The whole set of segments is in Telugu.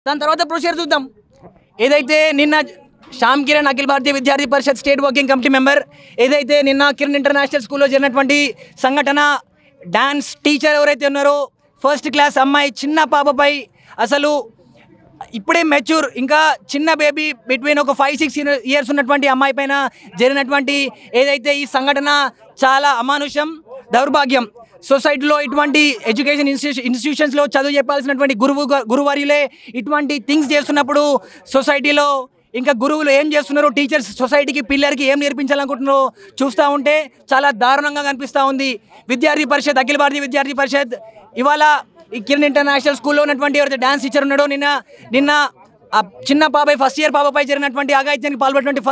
దాని తర్వాత ప్రొసీజర్ చూద్దాం. ఏదైతే నిన్న శ్యామ్ కిరణ్ అఖిల భారతీయ విద్యార్థి పరిషత్ స్టేట్ వర్కింగ్ కమిటీ మెంబర్ ఏదైతే నిన్న కిరణ్ ఇంటర్నేషనల్ స్కూల్లో జరిగినటువంటి సంఘటన, డాన్స్ టీచర్ ఎవరైతే ఉన్నారో ఫస్ట్ క్లాస్ అమ్మాయి చిన్న పాపపై అసలు ఇప్పుడే మెచ్యూర్ ఇంకా చిన్న బేబీ బిట్వీన్ ఒక 5-6 ఇయర్స్ ఉన్నటువంటి అమ్మాయి పైన జరిగినటువంటి ఏదైతే ఈ సంఘటన చాలా అమానుషం, దౌర్భాగ్యం. సొసైటీలో ఇటువంటి ఎడ్యుకేషన్ ఇన్స్టిట్యూషన్స్లో చదువు చెప్పాల్సినటువంటి గురువర్యులే ఇటువంటి థింగ్స్ చేస్తున్నప్పుడు సొసైటీలో ఇంకా గురువులు ఏం చేస్తున్నారో, టీచర్స్ సొసైటీకి పిల్లలకి ఏం నేర్పించాలనుకుంటున్నారో చూస్తూ ఉంటే చాలా దారుణంగా కనిపిస్తూ ఉంది. విద్యార్థి పరిషత్, అఖిల భారతీయ విద్యార్థి పరిషత్ ఇవాళ ఈ కిరణ్ ఇంటర్నేషనల్ స్కూల్లో ఉన్నటువంటి ఎవరైతే డాన్స్ టీచర్ ఉన్నాడో నిన్న ఆ చిన్న పాపై ఫస్ట్ ఇయర్ పాపపై జరిగినటువంటి అఘాయిత్యానికి పాల్పడినటువంటి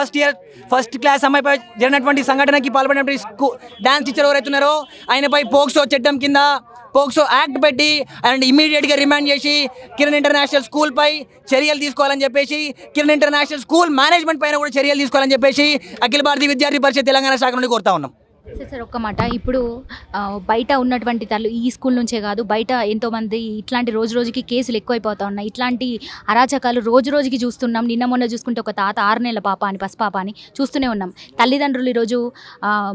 ఫస్ట్ క్లాస్ అమ్మాయిపై జరిగినటువంటి సంఘటనకి పాల్పడినటువంటి డాన్స్ టీచర్ ఎవరైతే ఉన్నారో ఆయనపై పోక్సో చట్టం కింద పోక్సో యాక్ట్ పెట్టి అండ్ ఇమీడియట్గా రిమాండ్ చేసి కిరణ్ ఇంటర్నేషనల్ స్కూల్పై చర్యలు తీసుకోవాలని చెప్పేసి, కిరణ్ ఇంటర్నేషనల్ స్కూల్ మేనేజ్మెంట్ పైన కూడా చర్యలు తీసుకోవాలని చెప్పేసి అఖిల భారతీయ విద్యార్థి పరిషత్ తెలంగాణ శాఖ నుండి కోరుతా ఉన్నాం. సార్ ఒక్క మాట, ఇప్పుడు బయట ఉన్నటువంటి తల్లు ఈ స్కూల్ నుంచే కాదు బయట ఎంతోమంది ఇట్లాంటి రోజుకి కేసులు ఎక్కువైపోతూ ఉన్నాయి. ఇట్లాంటి అరాచకాలు రోజుకి చూస్తున్నాం. నిన్న మొన్న చూసుకుంటే ఒక తాత 6 నెలల పాప అని పసిపాప అని చూస్తూనే ఉన్నాం. తల్లిదండ్రులు ఈరోజు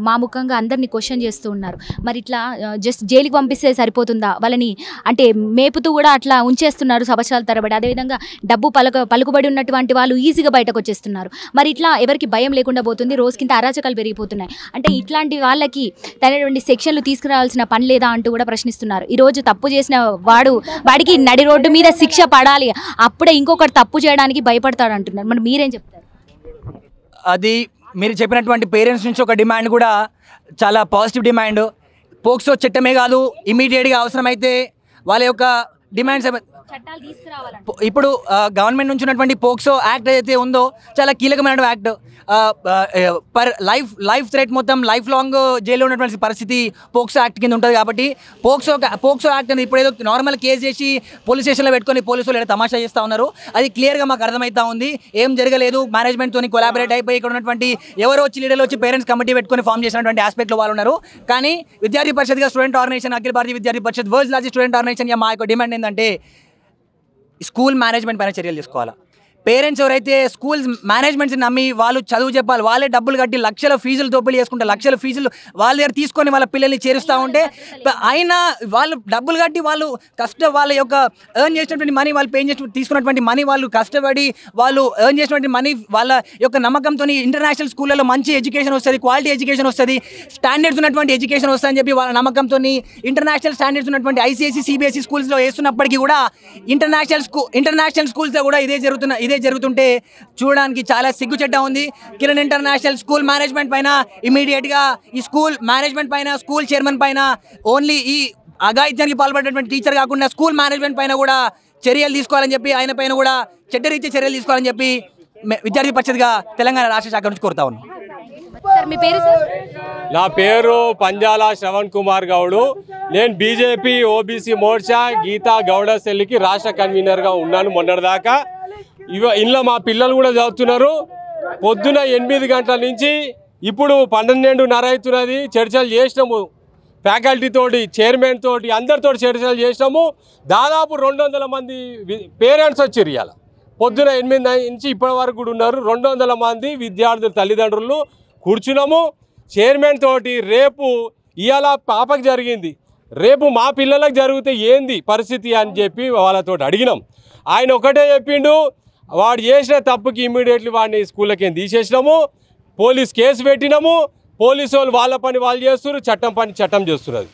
మా ముఖంగా అందరినీ క్వశ్చన్ చేస్తూ ఉన్నారు. మరి ఇట్లా జస్ట్ జైలుకి పంపిస్తే సరిపోతుందా? వాళ్ళని అంటే మేపుతూ కూడా అట్లా ఉంచేస్తున్నారు సంవత్సరాల తరబడి. అదేవిధంగా డబ్బు పలుకుబడి ఉన్నటువంటి వాళ్ళు ఈజీగా బయటకు వచ్చేస్తున్నారు. మరి ఇట్లా ఎవరికి భయం లేకుండా పోతుంది, రోజుకింత అరాచకాలు పెరిగిపోతున్నాయి. అంటే ఇట్లాంటి వాళ్ళకి తగినటువంటి సెక్షన్లు తీసుకురావాల్సిన పని లేదా అంటూ కూడా ప్రశ్నిస్తున్నారు. ఈరోజు తప్పు చేసిన వాడికి నడి రోడ్డు మీద శిక్ష పడాలి, అప్పుడే ఇంకొకటి తప్పు చేయడానికి భయపడతాడు అంటున్నారు. మరి మీరేం చెప్తారు? అది మీరు చెప్పినటువంటి పేరెంట్స్ నుంచి ఒక డిమాండ్ కూడా చాలా పాజిటివ్ డిమాండ్. పోక్సో చట్టమే కాదు, ఇమీడియట్గా అవసరమైతే వాళ్ళ యొక్క డిమాండ్స్ ఇప్పుడు గవర్నమెంట్ నుంచి ఉన్నటువంటి పోక్సో యాక్ట్ ఏదైతే ఉందో చాలా కీలకమైన యాక్ట్. పర్ లైఫ్ థ్రెట్ మొత్తం లైఫ్ లాంగ్ జైల్లో ఉన్నటువంటి పరిస్థితి పోక్సో యాక్ట్ కింద ఉంటుంది. కాబట్టి పోక్సో యాక్ట్ అనేది ఇప్పుడు ఏదో నార్మల్ కేసు చేసి పోలీస్ స్టేషన్లో పెట్టుకొని పోలీసులు ఏదో తమాషా చేస్తూ ఉన్నారు. అది క్లియర్గా మాకు అర్థమవుతా ఉంది. ఏం జరగలేదు, మేనేజ్మెంట్తో కొలాబరేట్ అయిపోయి ఇక్కడ ఉన్నటువంటి ఎవరో వచ్చి లీడర్లు వచ్చి పేరెంట్స్ కమిటీ పెట్టుకొని ఫామ్ చేసినటువంటి ఆస్పెక్ట్లో వాళ్ళు ఉన్నారు. కానీ విద్యార్థి పరిషత్గా స్టూడెంట్ ఆర్గనైజేషన్ అఖిల భారతీయ విద్యార్థి పరిషత్ వరల్డ్స్ లార్జెస్ట్ స్టూడెంట్ ఆర్గనైజేషన్గా మా యొక్క డిమాండ్ ఏంటంటే స్కూల్ మేనేజ్మెంట్ పైన చర్యలు తీసుకోవాలా. పేరెంట్స్ ఎవరైతే స్కూల్ మేనేజ్మెంట్స్ని నమ్మి వాళ్ళు చదువు చెప్పాలి, వాళ్ళే డబ్బులు కట్టి లక్షల ఫీజులు దోపిడీ చేసుకుంటే లక్షల ఫీజులు వాళ్ళ దగ్గర తీసుకొని వాళ్ళ పిల్లల్ని చేరుస్తూ ఉంటే అయినా వాళ్ళు డబ్బులు కట్టి వాళ్ళు వాళ్ళ యొక్క ఎర్న్ చేసినటువంటి మనీ వాళ్ళు పే చేసి తీసుకున్నటువంటి మనీ వాళ్ళు కష్టపడి వాళ్ళు ఎర్న్ చేసినటువంటి మనీ వాళ్ళ యొక్క నమ్మకంతో ఇంటర్నేషనల్ స్కూళ్ళలో మంచి ఎడ్యుకేషన్ వస్తుంది, క్వాలిటీ ఎడ్యుకేషన్ వస్తుంది, స్టాండర్డ్స్ ఉన్నటువంటి ఎడ్యుకేషన్ వస్తుందని చెప్పి వాళ్ళ నమ్మకంతో ఇంటర్నేషనల్ స్టాండర్డ్స్ ఉన్నటువంటి ఐసీఎస్సీ సిబిఎస్ఈ స్కూల్స్లో వేస్తున్నప్పటికీ కూడా ఇంటర్నేషనల్ స్కూల్స్లో కూడా ఇదే జరుగుతుంటే చూడడానికి చాలా సిగ్గుచెడ్డ ఉంది. కిరణ్ ఇంటర్నేషనల్ స్కూల్ మేనేజ్మెంట్ పైన ఇమీడియట్గా ఈ స్కూల్ మేనేజ్మెంట్ పైన, స్కూల్ చైర్మన్ పైన, ఓన్లీ ఈ అఘాయిత్యానికి పాల్పడేటువంటి టీచర్ కాకుండా స్కూల్ మేనేజ్మెంట్ పైన కూడా చర్యలు తీసుకోవాలని చెప్పి, ఆయన పైన కూడా చట్టరీత్యా చర్యలు తీసుకోవాలని చెప్పి విద్యార్థి పరిషత్గా తెలంగాణ రాష్ట్ర శాఖ నుంచి కోరుతా ఉన్నాం. నా పేరు పంజాల శ్రవణ్ కుమార్ గౌడ్. నేను బీజేపీ ఓబీసీ మోర్చా గీతా గౌడ సెల్కి రాష్ట్ర కన్వీనర్గా ఉన్నాను మొన్నటిదాకా. ఇంట్లో మా పిల్లలు కూడా చదువుతున్నారు. పొద్దున 8 గంటల నుంచి ఇప్పుడు 12:30 అవుతున్నది. చర్చలు చేసినాము ఫ్యాకల్టీ తోటి, చైర్మన్ తోటి, అందరితో చర్చలు చేసినాము. దాదాపు 200 మంది పేరెంట్స్ వచ్చారు. ఇవాళ పొద్దున 8 నుంచి ఇప్పటి వరకు కూడా ఉన్నారు. 200 మంది విద్యార్థులు తల్లిదండ్రులు కూర్చున్నాము. చైర్మన్ తోటి రేపు ఇవాళ పాపకు జరిగింది, రేపు మా పిల్లలకు జరిగితే ఏంది పరిస్థితి అని చెప్పి వాళ్ళతో అడిగినాం. ఆయన ఒకటే చెప్పిండు, వాడు చేసిన తప్పుకి ఇమ్మీడియట్లీ వాడిని స్కూళ్ళకి తీసేసినాము, పోలీస్ కేసు పెట్టినాము, పోలీసు వాళ్ళు వాళ్ళ పని వాళ్ళు చేస్తున్నారు, చట్టం పని చట్టం చేస్తున్నది.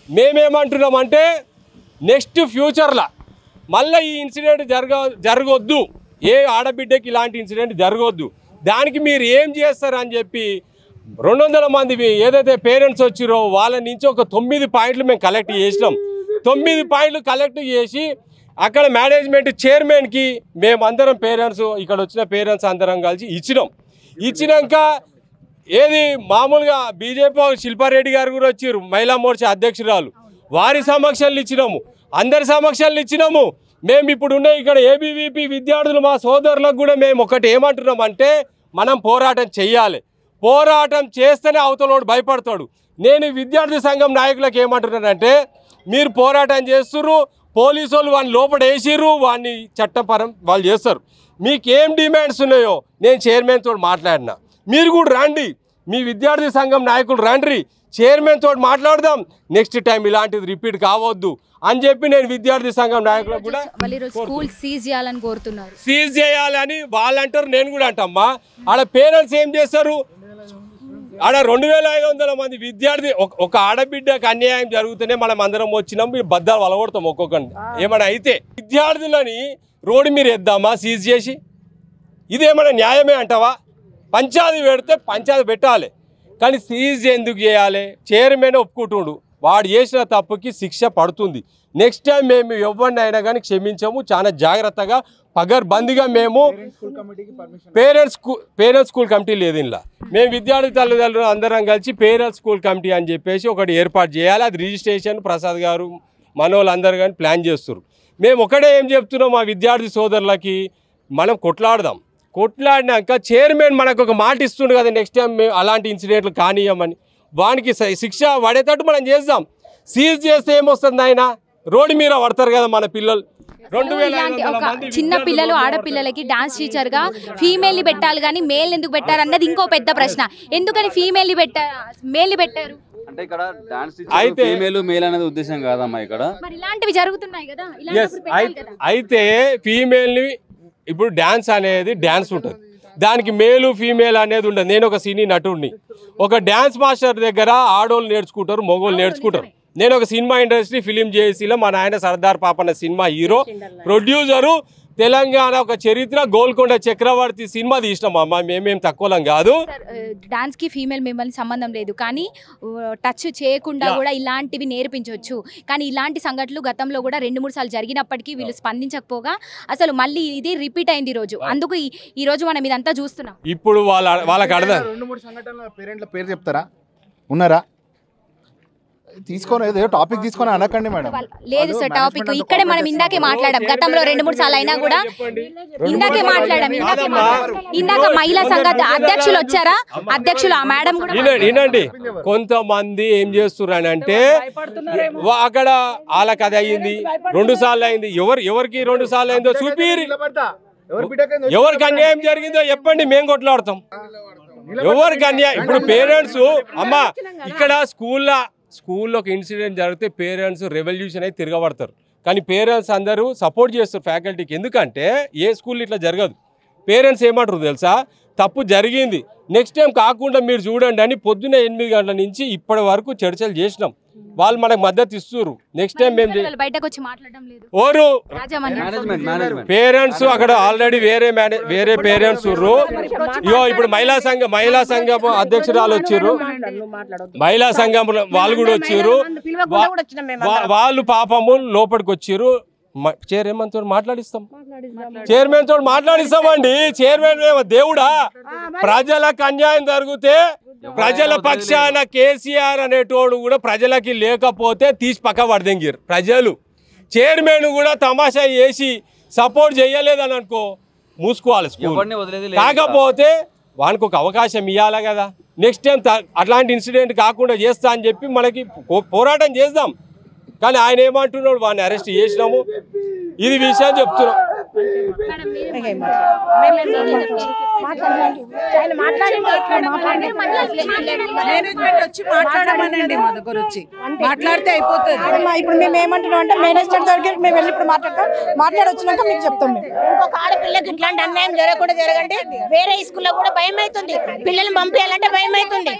మేమేమంటున్నామంటే నెక్స్ట్ ఫ్యూచర్లో మళ్ళీ ఈ ఇన్సిడెంట్ జరగొద్దు, ఏ ఆడబిడ్డకి ఇలాంటి ఇన్సిడెంట్ జరగొద్దు, దానికి మీరు ఏం చేస్తారని చెప్పి 200 మంది ఏదైతే పేరెంట్స్ వచ్చిరో వాళ్ళ నుంచి ఒక 9 పాయింట్లు మేము కలెక్ట్ చేసినాం. 9 పాయింట్లు కలెక్ట్ చేసి అక్కడ మేనేజ్మెంట్ చైర్మన్కి మేమందరం పేరెంట్స్, ఇక్కడ వచ్చిన పేరెంట్స్ అందరం కలిసి ఇచ్చినాక ఏది మామూలుగా బీజేపీ శిల్పారెడ్డి గారు కూడా వచ్చారు, మహిళా మోర్చా అధ్యక్షురాలు, వారి సమక్షాలు ఇచ్చినాము, అందరి సమక్షాలు ఇచ్చినాము. మేము ఇప్పుడు ఉన్న ఇక్కడ ఏబీవీపీ విద్యార్థులు మా సోదరులకు కూడా మేము ఒకటి ఏమంటున్నామంటే మనం పోరాటం చెయ్యాలి. పోరాటం చేస్తేనే అవతలోడు భయపడతాడు. నేను విద్యార్థి సంఘం నాయకులకు ఏమంటున్నానంటే మీరు పోరాటం చేస్తున్నారు, పోలీసు వాళ్ళు వాడిని లోపల వేసిర్రు, వాడిని చట్టపరం వాళ్ళు చేస్తారు. మీకేం డిమాండ్స్ ఉన్నాయో నేను చైర్మన్ తోటి మాట్లాడినా, మీరు కూడా రండి, మీ విద్యార్థి సంఘం నాయకులు రండి, చైర్మన్ తోటి మాట్లాడదాం, నెక్స్ట్ టైం ఇలాంటిది రిపీట్ కావద్దు అని చెప్పి నేను విద్యార్థి సంఘం నాయకులకు కూడా స్కూల్ సీజ్ చేయాలని కోరుతున్నారు. సీజ్ చేయాలని వాళ్ళు అంటారు, నేను కూడా అంటమ్మా. ఆడ పేరెంట్స్ ఏం చేస్తారు, ఆడ 2500 మంది విద్యార్థి, ఒక ఆడబిడ్డకు అన్యాయం జరుగుతూనే మనం అందరం వచ్చినాం, మీరు బద్దాలు వలగొడతాం ఒక్కొక్కరిని. ఏమైనా అయితే విద్యార్థులని రోడ్డు మీరు ఎద్దామా సీజ్ చేసి? ఇదేమైనా న్యాయమే అంటావా? పంచాయతీ పెడితే పంచాయతీ పెట్టాలి, కానీ సీజ్ ఎందుకు చేయాలి? చైర్మన్ ఒప్పుకుంటుండు, వాడు చేసిన తప్పుకి శిక్ష పడుతుంది. నెక్స్ట్ టైం మేము ఎవరిని అయినా కానీ క్షమించాము. చాలా జాగ్రత్తగా పగర్బందీగా మేము పేరెంట్స్ స్కూల్ కమిటీ లేదు ఇలా, మేము విద్యార్థి తల్లిదండ్రులు అందరం కలిసి పేరెంట్స్ స్కూల్ కమిటీ అని చెప్పేసి ఒకటి ఏర్పాటు చేయాలి. అది రిజిస్ట్రేషన్ ప్రసాద్ గారు మనోళ్ళందరూ కానీ ప్లాన్ చేస్తారు. మేము ఒకటే ఏం చెప్తున్నాం, మా విద్యార్థి సోదరులకి మనం కొట్లాడినాక చైర్మన్ మనకు ఒక మాట ఇస్తుండు కదా, నెక్స్ట్ టైం మేము అలాంటి ఇన్సిడెంట్లు కానియమని, వానికి శిక్ష పడేటట్టు మనం చేద్దాం. సీజ్ చేస్తే ఏమొస్తుంది, ఆయన రోడ్డు మీద పడతారు కదా మన పిల్లలు. చిన్న పిల్లలు ఆడపిల్లలకి డాన్స్ టీచర్ గా ఫీమేల్ ని పెట్టాలి కానీ మేల్ ఎందుకు పెట్టారు అన్నది ఇంకో పెద్ద ప్రశ్న. ఎందుకని ఫీమేల్ ని పెట్టారు? అంటే ఇక్కడ డాన్స్ అయితే ఫీమేల్ మేల్ అనేది ఉద్దేశం కాదమ్మా, ఇక్కడ మరి ఇలాంటివి జరుగుతున్నాయి కదా. అయితే ఫీమేల్ ని ఇప్పుడు డాన్స్ అనేది డాన్స్ ఉంటుంది, దానికి మేలు ఫీమేల్ అనేది ఉండదు. నేను ఒక సినీ నటుడిని, ఒక డాన్స్ మాస్టర్ దగ్గర ఆడోళ్ళు నేర్చుకుంటారు, మగోళ్ళు నేర్చుకుంటారు. నేను ఒక సినిమా ఇండస్ట్రీ ఫిలిం జేఏసీలో మా నాయన Sardar Papanna cinema hero, producer, Telangana ఒక చరిత్ర గోల్కొండ చక్రవర్తి సినిమా తీసినాం అమ్మ, మేమేం తక్కువలం కాదు. డాన్స్ కి ఫీమేల్ మిమ్మల్ని సంబంధం లేదు, కానీ టచ్ చేయకుండా కూడా ఇలాంటివి నేర్పించవచ్చు. కానీ ఇలాంటి సంఘటనలు గతంలో కూడా 2-3 సార్లు జరిగినప్పటికీ వీళ్ళు స్పందించకపోగా అసలు మళ్ళీ ఇది రిపీట్ అయింది ఈరోజు. అందుకు ఈ రోజు మనం ఇదంతా చూస్తున్నాం. ఇప్పుడు వాళ్ళకి అర్థం 2-3 సంఘటనల పేరెంట్ల పేరు చెప్తారా? ఉన్నారా? తీసుకొని ఏదో టాపిక్ తీసుకొని అనకండి మేడం. లేదు సార్, టాపిక్ ఇక్కడే మనం ఇందాకే మాట్లాడాం, గతంలో 2-3 సార్లు అయినా కూడా ఇందాకే మాట్లాడాం. ఇందాక మహిళా సంఘ అధ్యక్షులు వచ్చారా, అధ్యక్షులు ఆ మేడం కూడా వినండి. కొంతమంది ఏం చేస్తున్నారు అంటే అక్కడ వాళ్ళకి అది అయ్యింది 2 సార్లు అయింది, ఎవరికి 2 సార్లు అయిందో చూపిరి, ఎవరికి అన్యాయం జరిగిందో చెప్పండి, మేము కొట్లాడతాం. ఎవరికి అన్యాయం, ఇప్పుడు పేరెంట్స్ అమ్మా ఇక్కడ స్కూల్లో ఒక ఇన్సిడెంట్ జరిగితే పేరెంట్స్ రెవల్యూషన్ అయితే తిరగబడతారు, కానీ పేరెంట్స్ అందరూ సపోర్ట్ చేస్తారు ఫ్యాకల్టీకి. ఎందుకంటే ఏ స్కూల్ ఇట్లా జరగదు. పేరెంట్స్ ఏమంటారు తెలుసా, తప్పు జరిగింది, నెక్స్ట్ టైం కాకుండా మీరు చూడండి అని పొద్దున్న 8 గంటల నుంచి ఇప్పటి వరకు చర్చలు చేసినాం. వాళ్ళు మనకు మద్దతు ఇస్తున్నారు. నెక్స్ట్ టైం మేము బయటకు వచ్చి మాట్లాడడం లేదు. ఓరు పేరెంట్స్ అక్కడ ఆల్రెడీ వేరే పేరెంట్స్ ఉర్రు. ఇగో ఇప్పుడు మహిళా సంఘం అధ్యక్షురాలు వచ్చారు, మహిళా సంఘం వాళ్ళు కూడా వచ్చారు. వాళ్ళు పాపము లోపలికి వచ్చారు. చైర్మన్ తోటి మాట్లాడిస్తామండి. చైర్మన్ దేవుడా? ప్రజలకు అన్యాయం జరిగితే ప్రజల పక్షాన కేసీఆర్ అనేటోడు కూడా ప్రజలకి లేకపోతే తీసి పక్క పడదెంగిరు ప్రజలు. చైర్మన్ కూడా తమాషా చేసి సపోర్ట్ చేయలేదని అనుకో, మూసుకోవాలి స్కూల్. కాకపోతే వానికి ఒక అవకాశం ఇవ్వాలి కదా, నెక్స్ట్ టైం అట్లాంటి ఇన్సిడెంట్ కాకుండా చేస్తా అని చెప్పి మనకి పోరాటం చేద్దాం. కానీ ఆయన ఏమంటున్నాడు, వాడిని అరెస్ట్ చేసినాము, ఇది విషయం చెప్తున్నాం. మేనేజ్మెంట్ వచ్చి మాట్లాడమనండి, మా దగ్గర వచ్చి మాట్లాడితే అయిపోతుంది. ఇప్పుడు మేము ఏమంటున్నాం అంటే మేనేజ్మెంట్ దగ్గరికి మేము వెళ్ళి ఇప్పుడు మాట్లాడొచ్చినాక మీకు చెప్తాం. మేము ఇంకొక ఆడపిల్లకి ఇట్లాంటి అన్యాయం జరగకుండా జరగండి. వేరే స్కూల్లో కూడా భయం అవుతుంది, పిల్లల్ని పంపించాలంటే భయం అవుతుంది.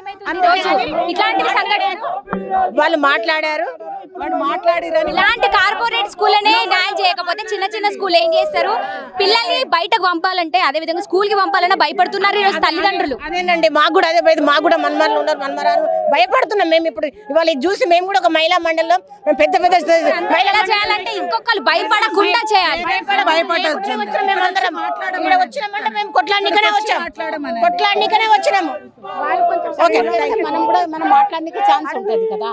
ఇట్లాంటి సంఘటనలు వాళ్ళు మాట్లాడారు, ఇలాంటి కార్పొరేట్ స్కూల్ అనే న్యాయం చేయకపోతే చిన్న స్కూల్ ఏం చేస్తారు? పిల్లల్ని బయటకు పంపాలంటే, అదే విధంగా స్కూల్ కి పంపాలన్నా భయపడుతున్నారు ఈరోజు తల్లిదండ్రులు. అదేనండి, మాకు కూడా అదే భయం. మాకు కూడా మన్మరాలు ఉన్నారు, మన్మరాలు భయపడుతున్నాం. మేము ఇప్పుడు ఇవాళ చూసి మేము కూడా ఒక మహిళా మండలిలో పెద్ద మహిళలు చేయాలంటే ఇంకొకరు భయపడకుండా చేయాలి. మేమందరం వచ్చినామంటే మేము కొట్లాడనికనే వచ్చినాము. మనం కూడా మనం మాట్లాడడానికి ఛాన్స్ ఉంటుంది కదా.